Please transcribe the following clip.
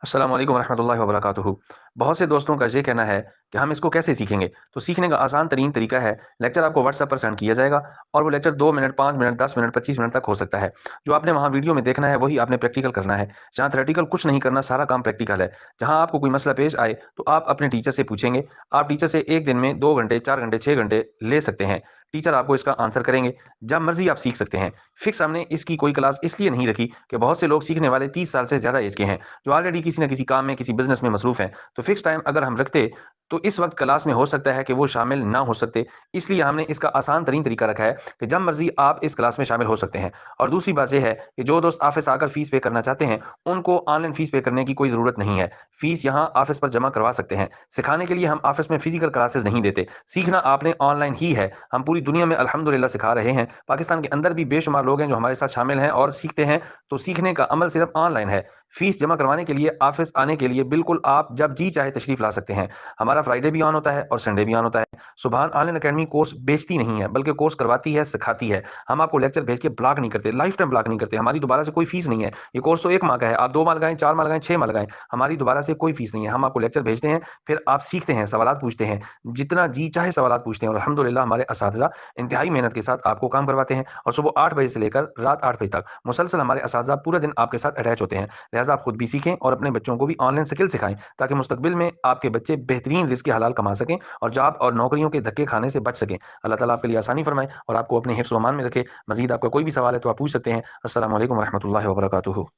अस्सलाम वालेकुम रहमतुल्लाहि व बरकातुहू। बहुत से दोस्तों का ये कहना है कि हम इसको कैसे सीखेंगे। तो सीखने का आसान तरीन तरीका है, लेक्चर आपको व्हाट्सएप पर सेंड किया जाएगा और वो lecture 2 minute, 5 minute, 10 minute, 25 minute तक हो सकता है। जो आपने वहाँ वीडियो में देखना है वही आपने प्रैक्टिकल करना है। जहाँ थ्योरेटिकल कुछ नहीं करना, सारा काम प्रैक्टिकल है। जहाँ आपको कोई मसला पेश आए तो आप अपने टीचर से पूछेंगे। आप टीचर से एक दिन में 2 घंटे, 4 घंटे, 6 घंटे ले सकते हैं। टीचर आपको इसका आंसर करेंगे। जब मर्जी आप सीख सकते हैं। फिक्स हमने इसकी कोई क्लास इसलिए नहीं रखी कि बहुत से लोग सीखने वाले 30 साल से ज्यादा एज के हैं, जो ऑलरेडी किसी न किसी काम में, किसी बिजनेस में मसरूफ हैं। तो फिक्स टाइम अगर हम रखते तो इस वक्त क्लास में हो सकता है कि वो शामिल ना हो सकते। इसलिए हमने इसका आसान तरीन तरीका रखा है कि जब मर्जी आप इस क्लास में शामिल हो सकते हैं। और दूसरी बात यह है कि जो दोस्त ऑफिस आकर फीस पे करना चाहते हैं, उनको ऑनलाइन फीस पे करने की कोई जरूरत नहीं है। फीस यहाँ ऑफिस पर जमा करवा सकते हैं। सिखाने के लिए हम ऑफिस में फिजिकल क्लासेस नहीं देते। सीखना आपने ऑनलाइन ही है। हम पूरी दुनिया में अल्हम्दुलिल्लाह सिखा रहे हैं। पाकिस्तान के अंदर भी बेशुमार लोग हैं जो हमारे साथ शामिल हैं और सीखते हैं। तो सीखने का अमल सिर्फ ऑनलाइन है। फीस जमा करवाने के लिए, ऑफिस आने के लिए बिल्कुल आप जब जी चाहे तशरीफ ला सकते हैं। हमारा फ्राइडे भी ऑन होता है और संडे भी ऑन होता है। सुबहान ऑनलाइन अकेडमी कोर्स बेचती नहीं है, बल्कि कोर्स करवाती है, सिखाती है। हम आपको लेक्चर भेज के ब्लॉक नहीं करते, लाइफ टाइम ब्लॉक नहीं करते। हमारी दोबारा से कोई फीस नहीं है। ये कोर्स तो 1 माह का है। आप 2 माह लगाएं, 4 माह लगाएं, 6 माह लगाएं, हमारी दोबारा से कोई फीस नहीं है। हम आपको लेक्चर भेजते हैं, फिर आप सीखते हैं, सवालात पूछते हैं, जितना जी चाहे सवालात पूछते हैं। और अल्हम्दुलिल्लाह हमारे असातिज़ा इंतहाई मेहनत के साथ आपको काम करवाते हैं। और सुबह 8 बजे से लेकर रात 8 बजे तक मुसलसल हमारे असातिज़ा पूरा दिन आपके साथ अटैच होते हैं। लिहाजा आप खुद भी सीखें और अपने बच्चों को भी ऑनलाइन स्किल सिखाएं, ताकि मुस्तकबिल में आपके बच्चे बेहतरीन रिज़्क़ हलाल कमा सकें और जॉब और नौकरियों के धक्के खाने से बच सकें। अल्लाह ताला आपके लिए आसानी फरमाए और आपको अपने हिफ्ज़ व अमान में रखे। मज़ीद आपका कोई भी सवाल है तो आप पूछ सकते हैं। अस्सलामु अलैकुम व रहमतुल्लाहि व बरकातुहू।